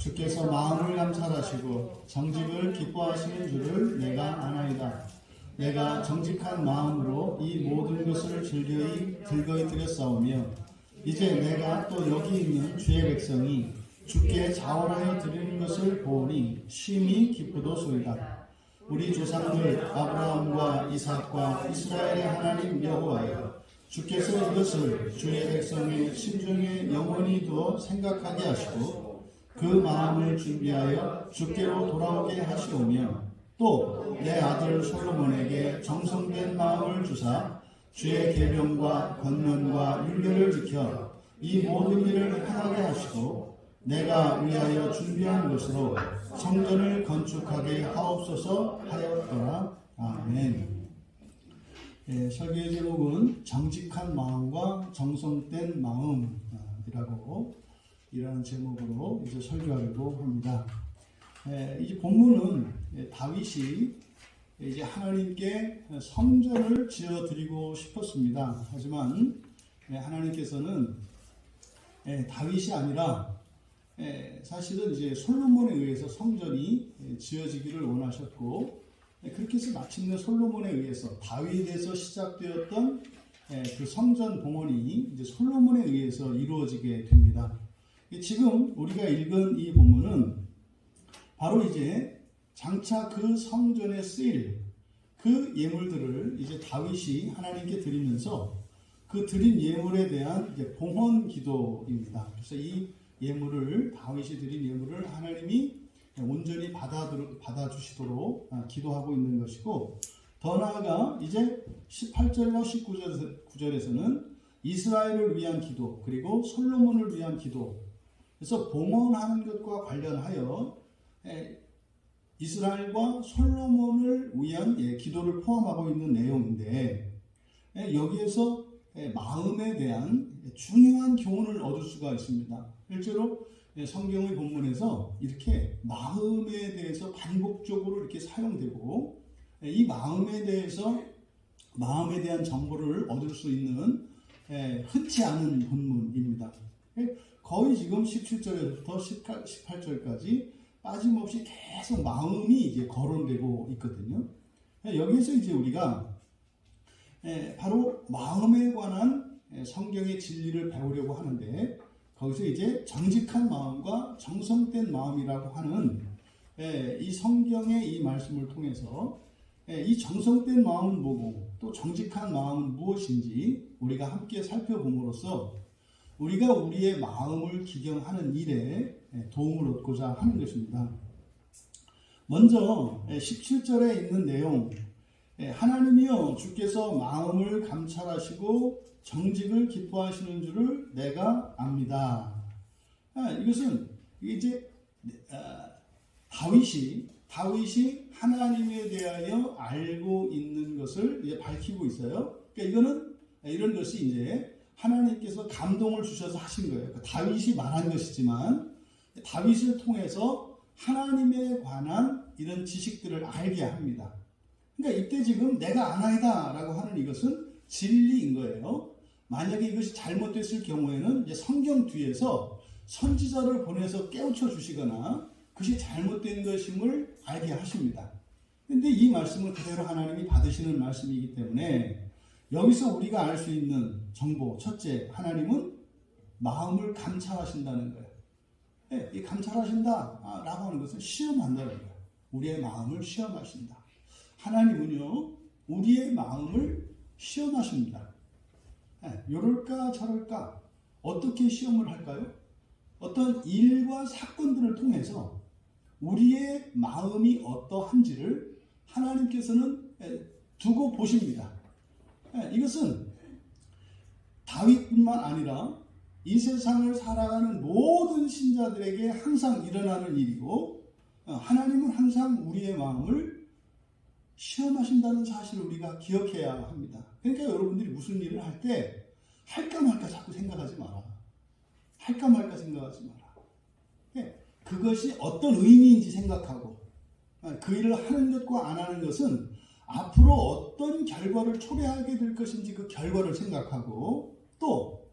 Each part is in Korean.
주께서 마음을 감찰하시고 정직을 기뻐하시는 줄을 내가 아나이다. 내가 정직한 마음으로 이 모든 것을 즐거이 드렸사오며 이제 내가 또 여기 있는 주의 백성이 주께 자원하여 드리는 것을 보오니 심히 기쁘도소이다. 우리 조상들 아브라함과 이삭과 이스라엘의 하나님 여호와여, 주께서 이것을 주의 백성의 심중에 영원히 두어 생각하게 하시고 그 마음을 준비하여 주께로 돌아오게 하시오며 또 내 아들 솔로몬에게 정성된 마음을 주사 주의 계명과 권면과 율례를 지켜 이 모든 일을 행하게 하시고 내가 위하여 준비한 것으로 성전을 건축하게 하옵소서 하였더라. 아멘. 설교의 제목은 정직한 마음과 정성된 마음이라고 이라는 제목으로 이제 설교하려고 합니다. 이 본문은 다윗이 이제 하나님께 성전을 지어 드리고 싶었습니다. 하지만 하나님께서는 다윗이 아니라 사실은 이제 솔로몬에 의해서 성전이 지어지기를 원하셨고, 그렇게 해서 마침내 솔로몬에 의해서 다윗에서 시작되었던 그 성전 봉헌이 이제 솔로몬에 의해서 이루어지게 됩니다. 지금 우리가 읽은 이 본문은 바로 이제 장차 그 성전에 쓰일 그 예물들을 이제 다윗이 하나님께 드리면서 그 드린 예물에 대한 이제 봉헌 기도입니다. 그래서 이 예물을, 다윗이 드린 예물을 하나님이 온전히 받아주시도록 기도하고 있는 것이고, 더 나아가 이제 18절과 19절에서는 이스라엘을 위한 기도, 그리고 솔로몬을 위한 기도, 그래서 봉헌하는 것과 관련하여 이스라엘과 솔로몬을 위한 기도를 포함하고 있는 내용인데, 여기에서 마음에 대한 중요한 교훈을 얻을 수가 있습니다. 실제로 성경의 본문에서 이렇게 마음에 대해서 반복적으로 이렇게 사용되고, 이 마음에 대한 정보를 얻을 수 있는 흔치 않은 본문입니다. 거의 지금 17절에서부터 18절까지 빠짐없이 계속 마음이 이제 거론되고 있거든요. 여기에서 이제 우리가 바로 마음에 관한 성경의 진리를 배우려고 하는데, 거기서 이제 정직한 마음과 정성된 마음이라고 하는 이 성경의 이 말씀을 통해서 이 정성된 마음은 뭐고 또 정직한 마음은 무엇인지 우리가 함께 살펴봄으로써 우리가 우리의 마음을 기경하는 일에 도움을 얻고자 하는 것입니다. 먼저 17절에 있는 내용, 하나님이여 주께서 마음을 감찰하시고 정직을 기뻐하시는 줄을 내가 압니다. 이것은 이제 다윗이 하나님에 대하여 알고 있는 것을 이제 밝히고 있어요. 그러니까 이런 것이 이제 하나님께서 감동을 주셔서 하신 거예요. 그러니까 다윗이 말한 것이지만 다윗을 통해서 하나님에 관한 이런 지식들을 알게 합니다. 그러니까 이때 지금 내가 아나이다 라고 하는 이것은 진리인 거예요. 만약에 이것이 잘못됐을 경우에는 이제 성경 뒤에서 선지자를 보내서 깨우쳐 주시거나 그것이 잘못된 것임을 알게 하십니다. 그런데 이 말씀은 그대로 하나님이 받으시는 말씀이기 때문에 여기서 우리가 알 수 있는 정보, 첫째, 하나님은 마음을 감찰하신다는 거예요. 이 감찰하신다 라고 하는 것은 시험한다는 거예요. 우리의 마음을 시험하신다. 하나님은요, 우리의 마음을 시험하십니다. 이럴까 저럴까 어떻게 시험을 할까요? 어떤 일과 사건들을 통해서 우리의 마음이 어떠한지를 하나님께서는 두고 보십니다. 이것은 다윗뿐만 아니라 이 세상을 살아가는 모든 신자들에게 항상 일어나는 일이고, 하나님은 항상 우리의 마음을 시험하신다는 사실을 우리가 기억해야 합니다. 그러니까 여러분들이 무슨 일을 할 때 할까 말까 자꾸 생각하지 마라. 할까 말까 생각하지 마라. 그것이 어떤 의미인지 생각하고, 그 일을 하는 것과 안 하는 것은 앞으로 어떤 결과를 초래하게 될 것인지 그 결과를 생각하고, 또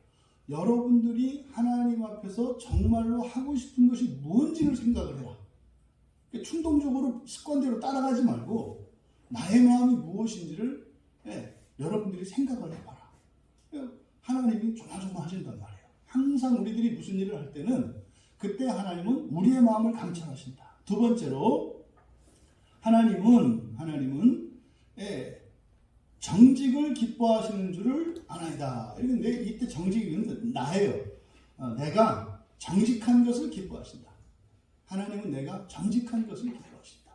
여러분들이 하나님 앞에서 정말로 하고 싶은 것이 뭔지를 생각을 해라. 충동적으로 습관대로 따라가지 말고 나의 마음이 무엇인지를 여러분들이 생각을 해봐라. 하나님이 조마조마하신단 말이에요. 항상 우리들이 무슨 일을 할 때는 그때 하나님은 우리의 마음을 감찰하신다. 두 번째로 하나님은 정직을 기뻐하시는 줄을 아나이다. 그런데 이때 정직은 나예요. 내가 정직한 것을 기뻐하신다. 하나님은 내가 정직한 것을 기뻐하신다.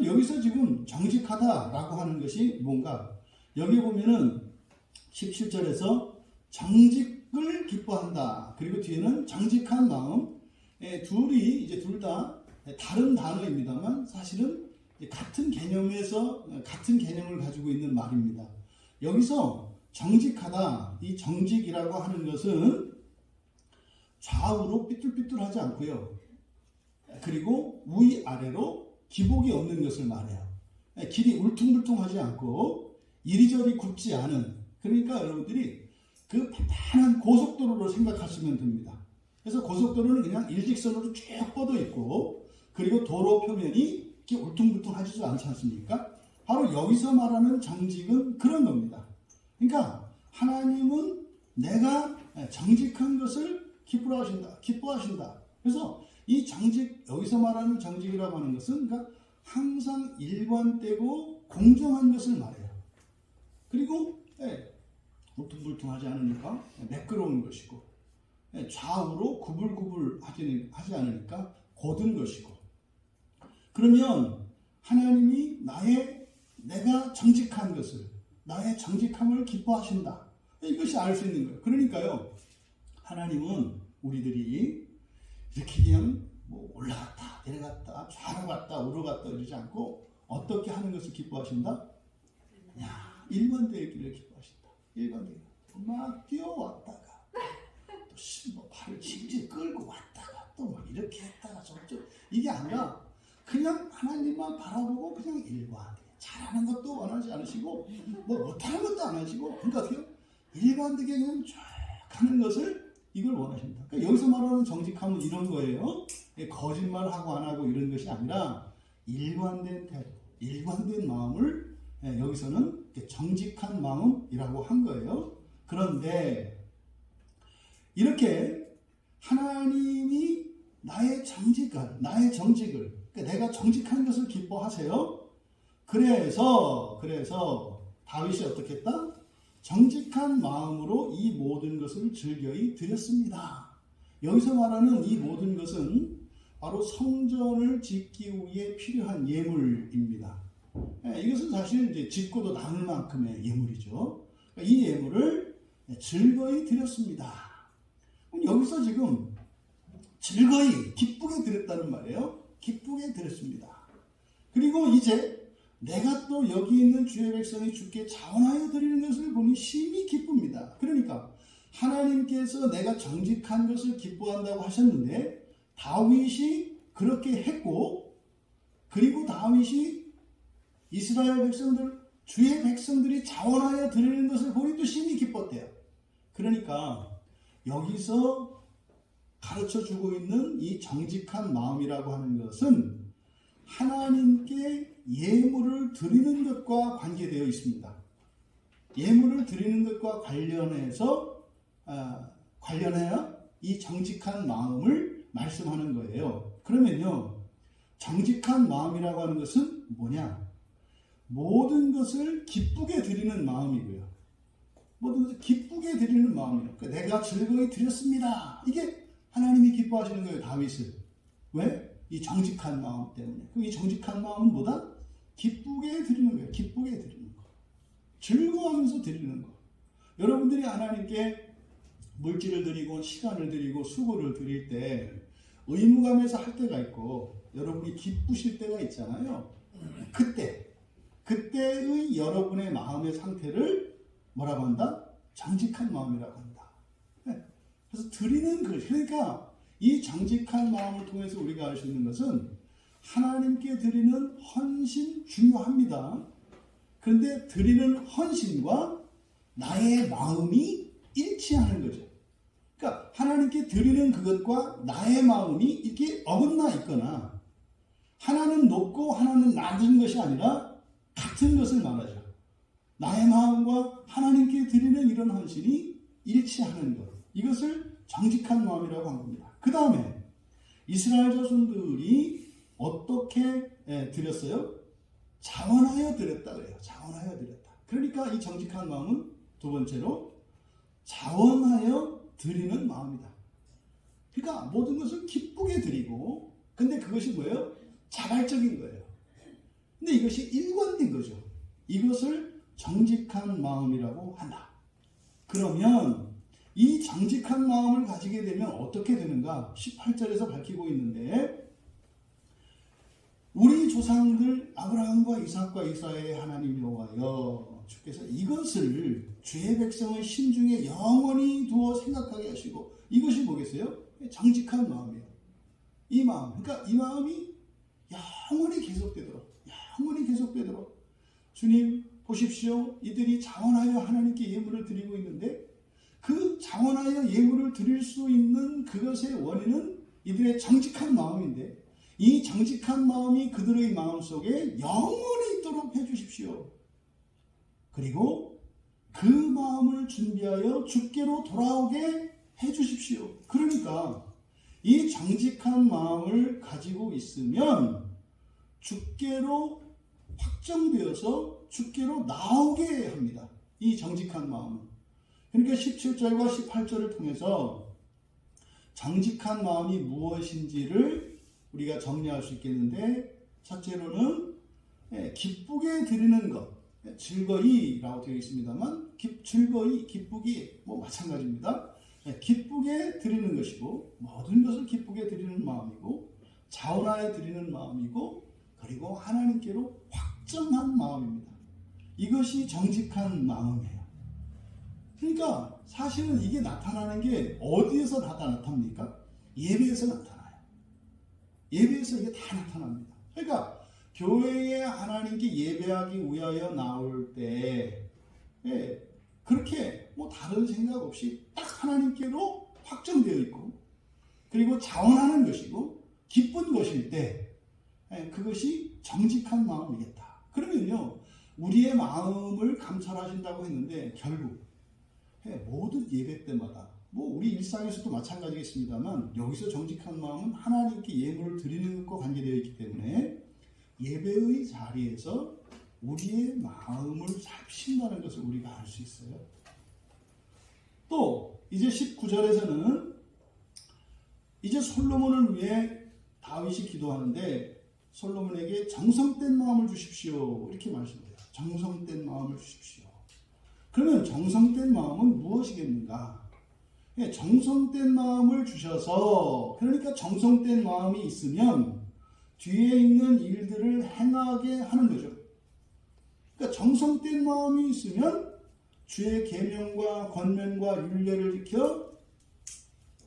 여기서 지금 정직하다라고 하는 것이 뭔가, 여기 보면은 17절에서 정직을 기뻐한다. 그리고 뒤에는 정직한 마음. 둘이 이제 둘 다 다른 단어입니다만 사실은 같은 개념을 가지고 있는 말입니다. 여기서 정직하다, 이 정직이라고 하는 것은 좌우로 삐뚤삐뚤하지 않고요. 그리고 위아래로 기복이 없는 것을 말해요. 길이 울퉁불퉁하지 않고 이리저리 굽지 않은, 그러니까 여러분들이 그 편안한 고속도로로 생각하시면 됩니다. 그래서 고속도로는 그냥 일직선으로 쭉 뻗어 있고, 그리고 도로 표면이 이렇게 울퉁불퉁하지도 않지 않습니까? 바로 여기서 말하는 정직은 그런 겁니다. 그러니까 하나님은 내가 정직한 것을 기뻐하신다. 그래서 이 정직, 여기서 말하는 정직이라고 하는 것은 그러니까 항상 일관되고 공정한 것을 말해요. 그리고 울퉁불퉁하지 않으니까 매끄러운 것이고, 좌우로 구불구불 하지 않으니까 곧은 것이고. 그러면 하나님이 내가 정직한 것을, 나의 정직함을 기뻐하신다. 이것이 알 수 있는 거예요. 그러니까요, 하나님은 우리들이 이렇게 그냥 뭐 올라갔다 내려갔다 좌로 갔다 우로 갔다 이러지 않고 어떻게 하는 것을 기뻐하신다? 일관되게 길을 기뻐하신다. 일관되게 막 뛰어왔다가 또 발을 질질 끌고 왔다가 또 막 이렇게 했다가 저쪽, 이게 아니라 그냥 하나님만 바라보고 그냥 일관되게 잘하는 것도 원하지 않으시고 뭐 못하는 것도 안 하시고, 그러니까 어떻게 일관되게 그냥 쫙 하는 것을, 이걸 원하신다. 그러니까 여기서 말하는 정직함은 이런 거예요. 거짓말하고 안 하고 이런 것이 아니라 일관된 태도, 일관된 마음을 여기서는 정직한 마음이라고 한 거예요. 그런데 이렇게 하나님이 나의 정직을, 그러니까 내가 정직한 것을 기뻐하세요. 그래서 다윗이 어떻게 했다? 정직한 마음으로 이 모든 것을 즐거이 드렸습니다. 여기서 말하는 이 모든 것은 바로 성전을 짓기 위해 필요한 예물입니다. 이것은 사실 이제 짓고도 남을 만큼의 예물이죠. 이 예물을 즐거이 드렸습니다. 여기서 지금 즐거이, 기쁘게 드렸다는 말이에요. 기쁘게 드렸습니다. 그리고 이제 내가 또 여기 있는 주의 백성이 주께 자원하여 드리는 것을 보니 심히 기쁩니다. 그러니까 하나님께서 내가 정직한 것을 기뻐한다고 하셨는데 다윗이 그렇게 했고, 그리고 다윗이 이스라엘 백성들, 주의 백성들이 자원하여 드리는 것을 보니 또 심히 기뻤대요. 그러니까 여기서 가르쳐 주고 있는 이 정직한 마음이라고 하는 것은 하나님께 예물을 드리는 것과 관계되어 있습니다. 예물을 드리는 것과 관련해야 이 정직한 마음을 말씀하는 거예요. 그러면요, 정직한 마음이라고 하는 것은 뭐냐? 모든 것을 기쁘게 드리는 마음이고요. 모든 것을 기쁘게 드리는 마음이에요. 그러니까 내가 즐거이 드렸습니다. 이게 하나님이 기뻐하시는 거예요, 다윗을. 왜? 이 정직한 마음 때문에. 그럼 이 정직한 마음은 뭐다? 기쁘게 드리는 거예요. 기쁘게 드리는 거. 즐거워하면서 드리는 거. 여러분들이 하나님께 물질을 드리고 시간을 드리고 수고를 드릴 때 의무감에서 할 때가 있고 여러분이 기쁘실 때가 있잖아요. 그때의 여러분의 마음의 상태를 뭐라고 한다? 정직한 마음이라고 한다. 그래서 드리는 것. 그러니까 이 정직한 마음을 통해서 우리가 알 수 있는 것은 하나님께 드리는 헌신 중요합니다. 그런데 드리는 헌신과 나의 마음이 일치하는 거죠. 하나님께 드리는 그것과 나의 마음이 이렇게 어긋나 있거나 하나는 높고 하나는 낮은 것이 아니라 같은 것을 말하죠. 나의 마음과 하나님께 드리는 이런 헌신이 일치하는 것. 이것을 정직한 마음이라고 한 겁니다. 그 다음에 이스라엘 자손들이 어떻게 드렸어요? 자원하여 드렸다 그래요. 자원하여 드렸다. 그러니까 이 정직한 마음은 두 번째로 자원하여 드리는 마음이다. 그러니까 모든 것을 기쁘게 드리고, 근데 그것이 뭐예요? 자발적인 거예요. 근데 이것이 일관된 거죠. 이것을 정직한 마음이라고 한다. 그러면 이 정직한 마음을 가지게 되면 어떻게 되는가? 18절에서 밝히고 있는데, 우리 조상들 아브라함과 이삭과 이스라엘의 하나님 여호와여, 주께서 이것을 주의 백성의 심중에 영원히 두어 생각하게 하시고, 이것이 뭐겠어요? 정직한 마음이에요. 이 마음, 그러니까 이 마음이 영원히 계속되도록 주님 보십시오. 이들이 자원하여 하나님께 예물을 드리고 있는데, 그 자원하여 예물을 드릴 수 있는 그것의 원인은 이들의 정직한 마음인데, 이 정직한 마음이 그들의 마음속에 영원히 있도록 해주십시오. 그리고 그 마음을 준비하여 주께로 돌아오게 해주십시오. 그러니까 이 정직한 마음을 가지고 있으면 주께로 확정되어서 주께로 나오게 합니다. 이 정직한 마음은. 그러니까 17절과 18절을 통해서 정직한 마음이 무엇인지를 우리가 정리할 수 있겠는데, 첫째로는 기쁘게 드리는 것, 즐거이라고 되어 있습니다만 즐거이, 기쁘기 마찬가지입니다. 기쁘게 드리는 것이고, 모든 것을 기쁘게 드리는 마음이고, 자원하여 드리는 마음이고, 그리고 하나님께로 확정한 마음입니다. 이것이 정직한 마음이에요. 그러니까 사실은 이게 나타나는 게 어디에서 나타납니까? 예배에서 나타나요. 예배에서 이게 다 나타납니다. 그러니까 교회에 하나님께 예배하기 위하여 나올 때 그렇게 다른 생각 없이 딱 하나님께로 확정되어 있고, 그리고 자원하는 것이고 기쁜 것일 때 그것이 정직한 마음이겠다. 그러면요, 우리의 마음을 감찰하신다고 했는데 결국 모든 예배 때마다 우리 일상에서도 마찬가지겠습니다만, 여기서 정직한 마음은 하나님께 예물을 드리는 것과 관계되어 있기 때문에 예배의 자리에서 우리의 마음을 살피신다는 것을 우리가 알 수 있어요. 또 이제 19절에서는 이제 솔로몬을 위해 다윗이 기도하는데, 솔로몬에게 정성된 마음을 주십시오 이렇게 말씀해요. 정성된 마음을 주십시오. 그러면 정성된 마음은 무엇이겠는가? 정성된 마음을 주셔서, 그러니까 정성된 마음이 있으면 뒤에 있는 일들을 행하게 하는 거죠. 그러니까 정성된 마음이 있으면 주의 계명과 권면과 율례를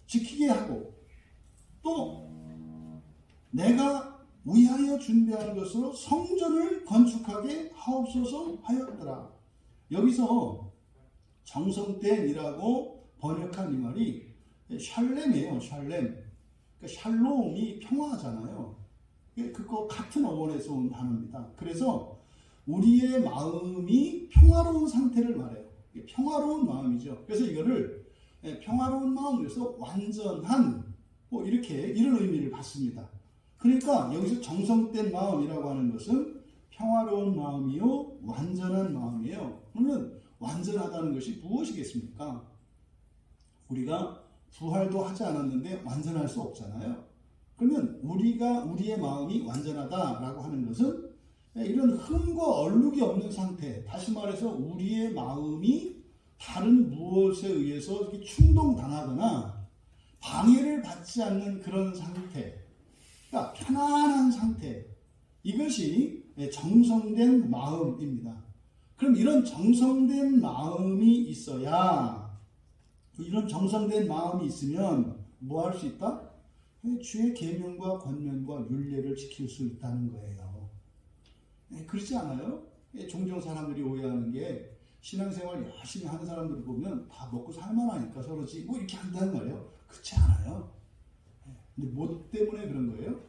지키게 하고, 또 내가 위하여 준비한 것으로 성전을 건축하게 하옵소서 하였더라. 여기서 정성된이라고 번역한 이 말이 샬렘이에요. 샬렘. 그러니까 샬롬이 평화잖아요. 그거 같은 어원에서 온 단어입니다. 그래서 우리의 마음이 평화로운 상태를 말해요. 평화로운 마음이죠. 그래서 이거를 평화로운 마음에서 완전한 이런 의미를 받습니다. 그러니까 여기서 정성된 마음이라고 하는 것은 평화로운 마음이요, 완전한 마음이에요. 그러면 완전하다는 것이 무엇이겠습니까? 우리가 부활도 하지 않았는데 완전할 수 없잖아요. 그러면 우리의 마음이 완전하다라고 하는 것은 이런 흠과 얼룩이 없는 상태, 다시 말해서 우리의 마음이 다른 무엇에 의해서 충동당하거나 방해를 받지 않는 그런 상태, 그러니까 편안한 상태, 이것이 정성된 마음입니다. 그럼 이런 정성된 마음이 있어야, 이런 정성된 마음이 있으면 뭐 할 수 있다? 주의 계명과 권면과 율례를 지킬 수 있다는 거예요. 그렇지 않아요? 종종 사람들이 오해하는 게, 신앙생활 열심히 하는 사람들을 보면 다 먹고 살만하니까 서로지 이렇게 한단 말이에요. 그렇지 않아요. 근데 뭐 때문에 그런 거예요?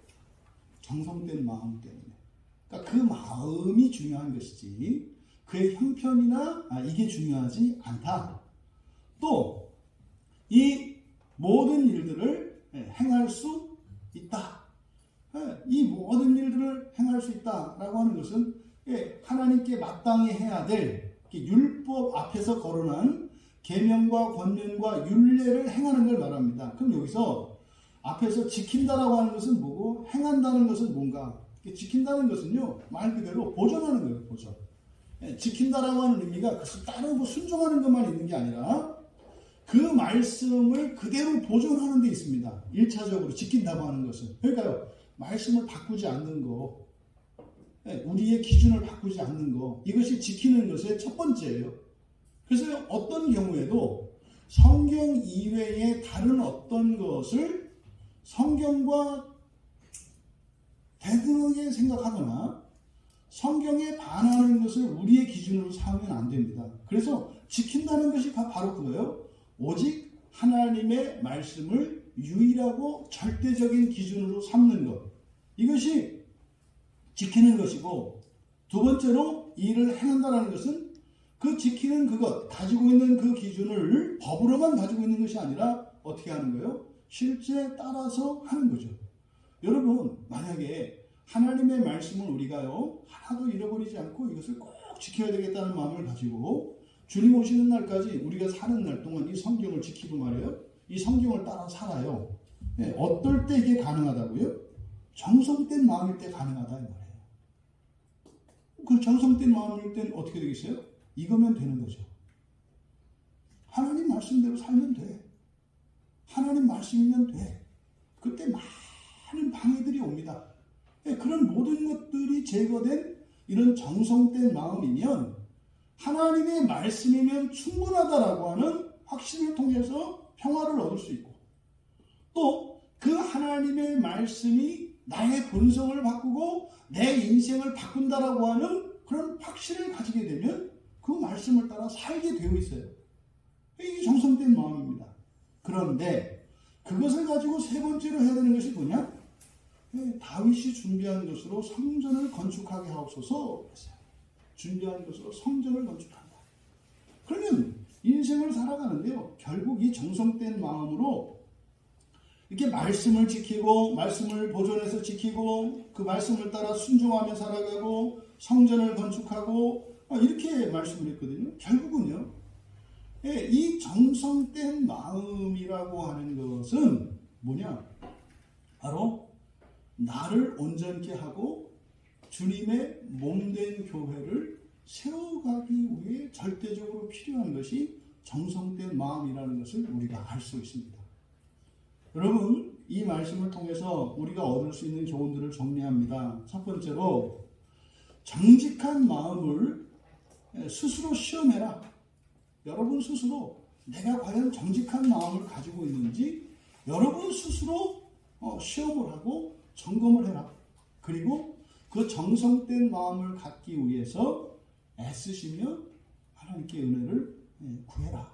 정성된 마음 때문에. 그러니까 그 마음이 중요한 것이지 그의 형편이나 이게 중요하지 않다. 또 이 모든 일들을 행할 수 있다. 이 모든 일들을 행할 수 있다라고 하는 것은 하나님께 마땅히 해야 될 율법 앞에서 거론한 계명과 권면과 율례를 행하는 걸 말합니다. 그럼 여기서 앞에서 지킨다라고 하는 것은 뭐고 행한다는 것은 뭔가? 지킨다는 것은요 말 그대로 보존하는 거예요. 보존. 지킨다라고 하는 의미가 그것을 따르고 순종하는 것만 있는 게 아니라 그 말씀을 그대로 보존하는 데 있습니다. 1차적으로 지킨다고 하는 것은. 그러니까요 말씀을 바꾸지 않는 거, 우리의 기준을 바꾸지 않는 거, 이것이 지키는 것의 첫 번째예요. 그래서 어떤 경우에도 성경 이외의 다른 어떤 것을 성경과 대등하게 생각하거나 성경에 반하는 것을 우리의 기준으로 삼으면 안 됩니다. 그래서 지킨다는 것이 바로 그거예요. 오직 하나님의 말씀을 유일하고 절대적인 기준으로 삼는 것. 이것이 지키는 것이고, 두 번째로 이 일을 행한다는 것은 그 지키는 그것, 가지고 있는 그 기준을 법으로만 가지고 있는 것이 아니라 어떻게 하는 거예요? 실제 따라서 하는 거죠. 여러분, 만약에 하나님의 말씀을 우리가요 하나도 잃어버리지 않고 이것을 꼭 지켜야 되겠다는 마음을 가지고 주님 오시는 날까지 우리가 사는 날 동안 이 성경을 지키고 말이에요. 이 성경을 따라 살아요. 어떨 때 이게 가능하다고요? 정성된 마음일 때 가능하다 이 말이에요. 그 정성된 마음일 때는 어떻게 되겠어요? 이거면 되는 거죠. 하나님 말씀대로 살면 돼. 하나님 말씀이면 돼. 그때 많은 방해들이 옵니다. 그런 모든 것들이 제거된 이런 정성된 마음이면 하나님의 말씀이면 충분하다라고 하는 확신을 통해서 평화를 얻을 수 있고, 또 그 하나님의 말씀이 나의 본성을 바꾸고 내 인생을 바꾼다라고 하는 그런 확신을 가지게 되면 그 말씀을 따라 살게 되어 있어요. 이게 정성된 마음입니다. 그런데 그것을 가지고 세 번째로 해야 되는 것이 뭐냐? 다윗이 준비한 것으로 성전을 건축하게 하옵소서 했어요. 준비한 것으로 성전을 건축한다. 그러면 인생을 살아가는데요, 결국 이 정성된 마음으로 이렇게 말씀을 지키고 말씀을 보존해서 지키고 그 말씀을 따라 순종하며 살아가고 성전을 건축하고 이렇게 말씀을 했거든요. 결국은요, 이 정성된 마음이라고 하는 것은 뭐냐? 바로 나를 온전케 하고 주님의 몸된 교회를 세워가기 위해 절대적으로 필요한 것이 정성된 마음이라는 것을 우리가 알 수 있습니다. 여러분, 이 말씀을 통해서 우리가 얻을 수 있는 교훈들을 정리합니다. 첫 번째로, 정직한 마음을 스스로 시험해라. 여러분 스스로 내가 과연 정직한 마음을 가지고 있는지 여러분 스스로 시험을 하고 점검을 해라. 그리고 그 정성된 마음을 갖기 위해서 애쓰시며 하나님께 은혜를 구해라.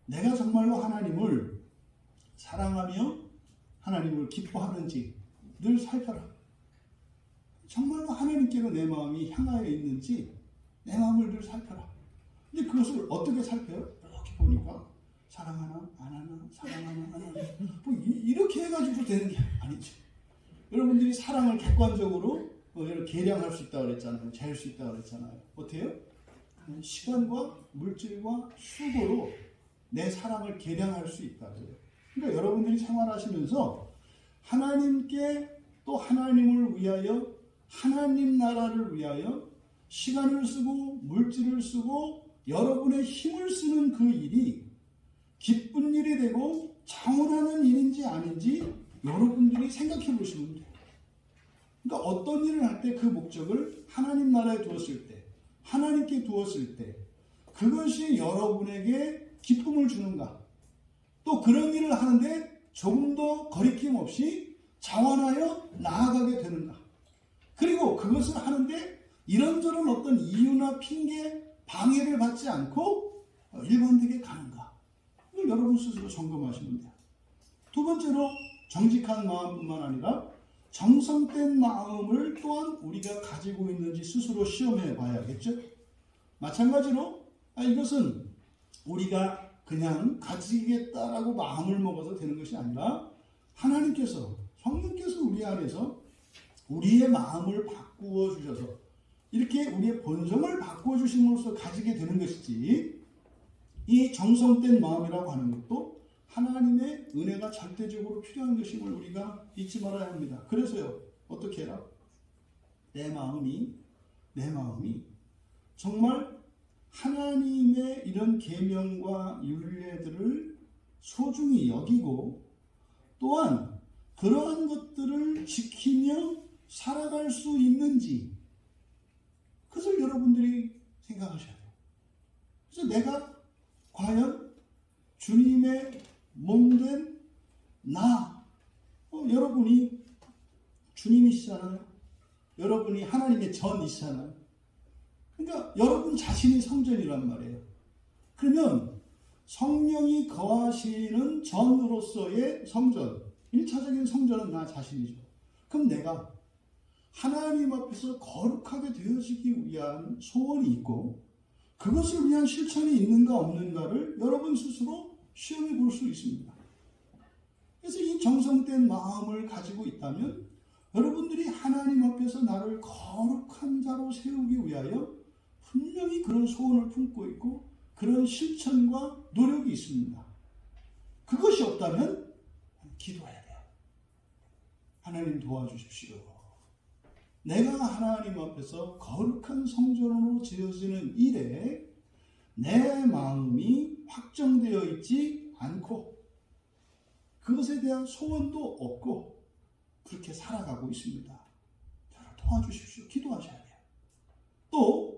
내가 정말로 하나님을 사랑하며 하나님을 기뻐하는지 늘 살펴라. 정말로 하나님께로 내 마음이 향하여 있는지 내 마음을 늘 살펴라. 근데 그것을 어떻게 살펴요? 이렇게 보니까 사랑하나 안 하나, 사랑하나 안 하나, 뭐 이렇게 해가지고 되는 게 아니지. 여러분들이 사랑을 객관적으로 계량할 수 있다고 그랬잖아요. 잴 수 있다고 그랬잖아요. 어때요? 시간과 물질과 수고로 내 사랑을 계량할 수 있다고요. 그러니까 여러분들이 생활하시면서 하나님께 또 하나님을 위하여 하나님 나라를 위하여 시간을 쓰고 물질을 쓰고 여러분의 힘을 쓰는 그 일이 기쁜 일이 되고 장원하는 일인지 아닌지 여러분들이 생각해 보시면 돼요. 그러니까 어떤 일을 할 때 그 목적을 하나님 나라에 두었을 때, 하나님께 두었을 때 그것이 여러분에게 기쁨을 주는가? 또 그런 일을 하는데 조금 더 거리낌 없이 자원하여 나아가게 되는가? 그리고 그것을 하는데 이런저런 어떤 이유나 핑계, 방해를 받지 않고 일관되게 가는가? 이걸 여러분 스스로 점검하시면 돼요. 두 번째로 정직한 마음뿐만 아니라 정성된 마음을 또한 우리가 가지고 있는지 스스로 시험해 봐야겠죠. 마찬가지로 이것은 우리가 그냥 가지겠다라고 마음을 먹어서 되는 것이 아니라 하나님께서, 성령께서 우리 안에서 우리의 마음을 바꾸어 주셔서 이렇게 우리의 본성을 바꾸어 주심으로써 가지게 되는 것이지, 이 정성된 마음이라고 하는 것도 하나님의 은혜가 절대적으로 필요한 것임을 우리가 잊지 말아야 합니다. 그래서요, 어떻게 해라? 내 마음이 정말 하나님의 이런 계명과 율례들을 소중히 여기고 또한 그러한 것들을 지키며 살아갈 수 있는지, 그것을 여러분들이 생각하셔야 돼요. 그래서 내가 과연 주님의 몸된 여러분이 주님이시잖아요. 여러분이 하나님의 전이시잖아요. 그러니까 여러분 자신이 성전이란 말이에요. 그러면 성령이 거하시는 전으로서의 성전, 1차적인 성전은 나 자신이죠. 그럼 내가 하나님 앞에서 거룩하게 되어지기 위한 소원이 있고 그것을 위한 실천이 있는가 없는가를 여러분 스스로 시험해 볼 수 있습니다. 그래서 이 정성된 마음을 가지고 있다면 여러분들이 하나님 앞에서 나를 거룩한 자로 세우기 위하여 분명히 그런 소원을 품고 있고 그런 실천과 노력이 있습니다. 그것이 없다면 기도해야 돼요. 하나님 도와주십시오. 내가 하나님 앞에서 거룩한 성전으로 지어지는 일에 내 마음이 확정되어 있지 않고 그것에 대한 소원도 없고 그렇게 살아가고 있습니다. 저를 도와주십시오. 기도하셔야 돼요. 또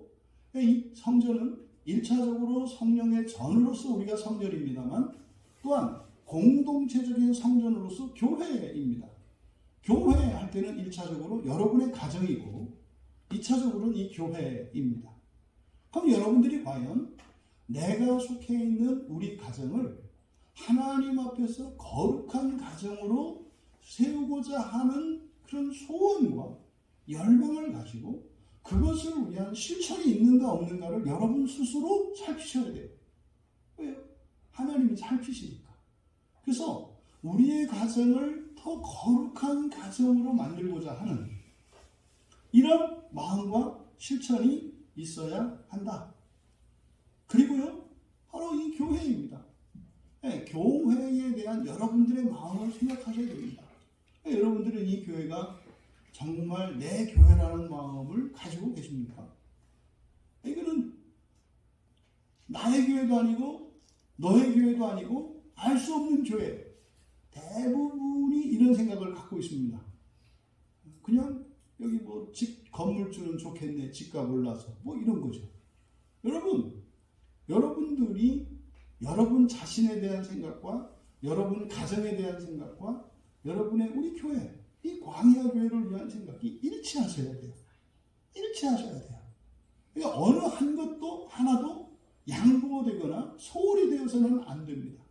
이 성전은 1차적으로 성령의 전으로서 우리가 성전입니다만 또한 공동체적인 성전으로서 교회입니다. 교회 할 때는 1차적으로 여러분의 가정이고 2차적으로는 이 교회입니다. 그럼 여러분들이 과연 내가 속해 있는 우리 가정을 하나님 앞에서 거룩한 가정으로 세우고자 하는 그런 소원과 열망을 가지고 그것을 위한 실천이 있는가 없는가를 여러분 스스로 살피셔야 돼요. 왜요? 하나님이 살피시니까. 그래서 우리의 가정을 더 거룩한 가정으로 만들고자 하는 이런 마음과 실천이 있어야 한다. 그리고요, 바로 이 교회입니다. 네, 교회에 대한 여러분들의 마음을 생각하셔야 됩니다. 네, 여러분들은 이 교회가 정말 내 교회라는 마음을 가지고 계십니까? 이거는 나의 교회도 아니고 너의 교회도 아니고 알 수 없는 교회. 대부분이 이런 생각을 갖고 있습니다. 그냥 여기 건물주는 좋겠네. 집값 올라서. 이런 거죠. 여러분들이 여러분 자신에 대한 생각과 여러분 가정에 대한 생각과 여러분의 우리 교회, 이 광야 교회를 위한 생각이 일치하셔야 돼요. 일치하셔야 돼요. 그러니까 어느 한 것도 하나도 양보되거나 소홀히 되어서는 안 됩니다.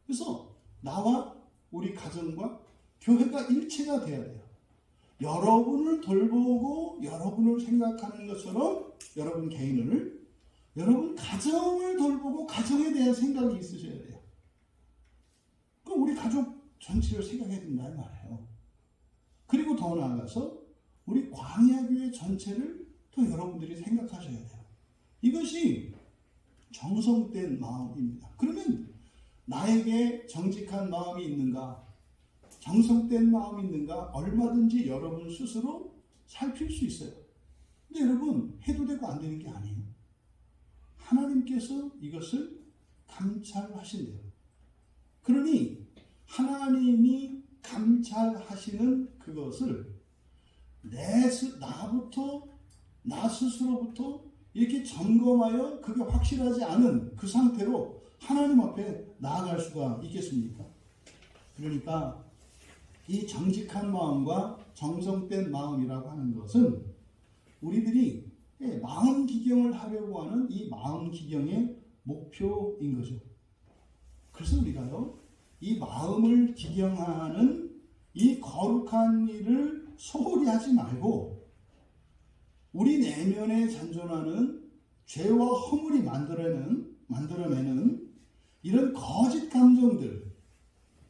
그래서 나와 우리 가정과 교회가 일치가 돼야 돼요. 여러분을 돌보고 여러분을 생각하는 것처럼 여러분 개인을, 여러분 가정을 돌보고 가정에 대한 생각이 있으셔야 돼요. 그럼 우리 가족 전체를 생각해야 된다는 말이에요. 그리고 더 나아가서 우리 광야교회 전체를 또 여러분들이 생각하셔야 돼요. 이것이 정성된 마음입니다. 그러면 나에게 정직한 마음이 있는가, 정성된 마음이 있는가 얼마든지 여러분 스스로 살필 수 있어요. 근데 여러분 해도 되고 안 되는 게 아니에요. 하나님께서 이것을 감찰하신대요. 그러니 하나님이 감찰하시는 그것을 나 스스로부터 이렇게 점검하여 그게 확실하지 않은 그 상태로 하나님 앞에 나아갈 수가 있겠습니까? 그러니까 이 정직한 마음과 정성된 마음이라고 하는 것은 우리들이 마음 기경을 하려고 하는 이 마음 기경의 목표인 거죠. 그래서 우리가요, 이 마음을 기경하는 이 거룩한 일을 소홀히 하지 말고 우리 내면에 잔존하는 죄와 허물이 만들어내는 이런 거짓 감정들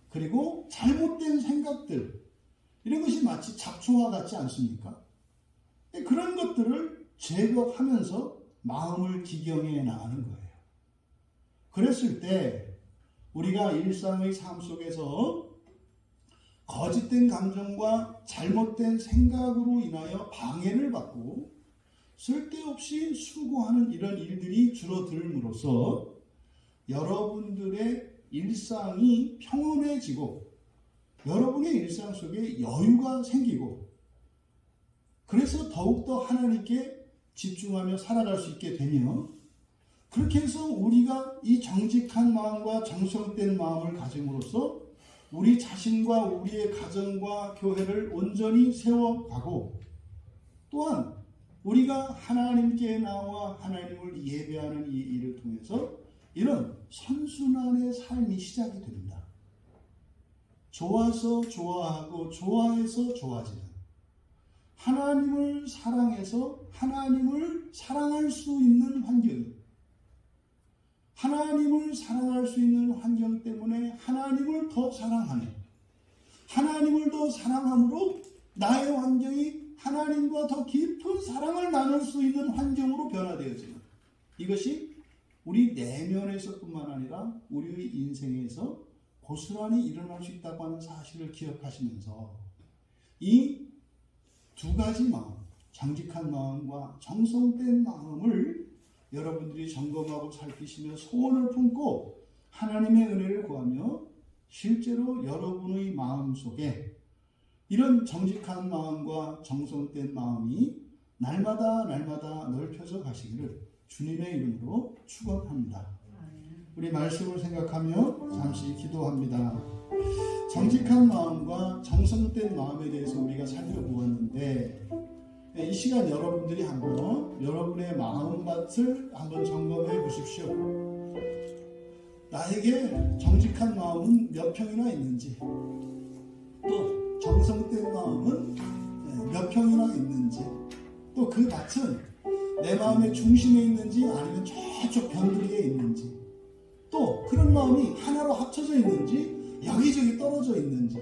그리고 잘못된 생각들 이런 것이 마치 잡초와 같지 않습니까? 그런 것들을 제거하면서 마음을 기경해 나가는 거예요. 그랬을 때 우리가 일상의 삶 속에서 거짓된 감정과 잘못된 생각으로 인하여 방해를 받고 쓸데없이 수고하는 이런 일들이 줄어들므로써 여러분들의 일상이 평온해지고 여러분의 일상 속에 여유가 생기고 그래서 더욱더 하나님께 집중하며 살아갈 수 있게 되며 그렇게 해서 우리가 이 정직한 마음과 정성된 마음을 가짐으로써 우리 자신과 우리의 가정과 교회를 온전히 세워가고 또한 우리가 하나님께 나와 하나님을 예배하는 이 일을 통해서 이런 선순환의 삶이 시작이 됩니다. 좋아서 좋아하고 좋아해서 좋아지는 하나님을 사랑해서 하나님을 사랑할 수 있는 환경이 하나님을 사랑할 수 있는 환경 때문에 하나님을 더 사랑하는 하나님을 더 사랑함으로 나의 환경이 하나님과 더 깊은 사랑을 나눌 수 있는 환경으로 변화되어지는 이것이 우리 내면에서뿐만 아니라 우리의 인생에서 고스란히 일어날 수 있다고 하는 사실을 기억하시면서 이 두 가지 마음, 정직한 마음과 정성된 마음을 여러분들이 점검하고 살피시며 소원을 품고 하나님의 은혜를 구하며 실제로 여러분의 마음 속에 이런 정직한 마음과 정성된 마음이 날마다 넓혀져 가시기를 주님의 이름으로 축원합니다. 우리 말씀을 생각하며 잠시 기도합니다. 정직한 마음과 정성된 마음에 대해서 우리가 살펴보았는데 이 시간 여러분들이 한번 여러분의 마음밭을 한번 점검해 보십시오. 나에게 정직한 마음은 몇 평이나 있는지 또 정성된 마음은 몇 평이나 있는지 또 그 밭은 내 마음의 중심에 있는지 아니면 저쪽 변두리에 있는지 또 그런 마음이 하나로 합쳐져 있는지 여기저기 떨어져 있는지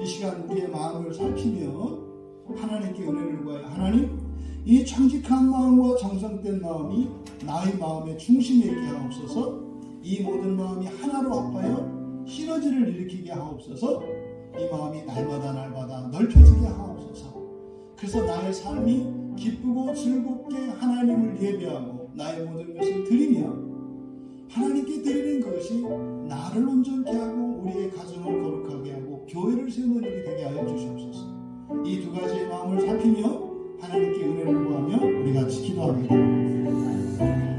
이 시간 우리의 마음을 살피며 하나님께 은혜를 구하여 하나님 이 정직한 마음과 정성된 마음이 나의 마음의 중심에 있게 하옵소서. 이 모든 마음이 하나로 합하여 시너지를 일으키게 하옵소서. 이 마음이 날마다 넓혀지게 하옵소서. 그래서 나의 삶이 기쁘고 즐겁게 하나님을 예배하고 나의 모든 것을 드리며 하나님께 드리는 것이 나를 온전케 하고 우리의 가정을 거룩하게 하고 교회를 세우는 일이 되게 하여 주시옵소서. 이 두 가지의 마음을 살피며 하나님께 은혜를 구하며 우리 같이 기도합니다.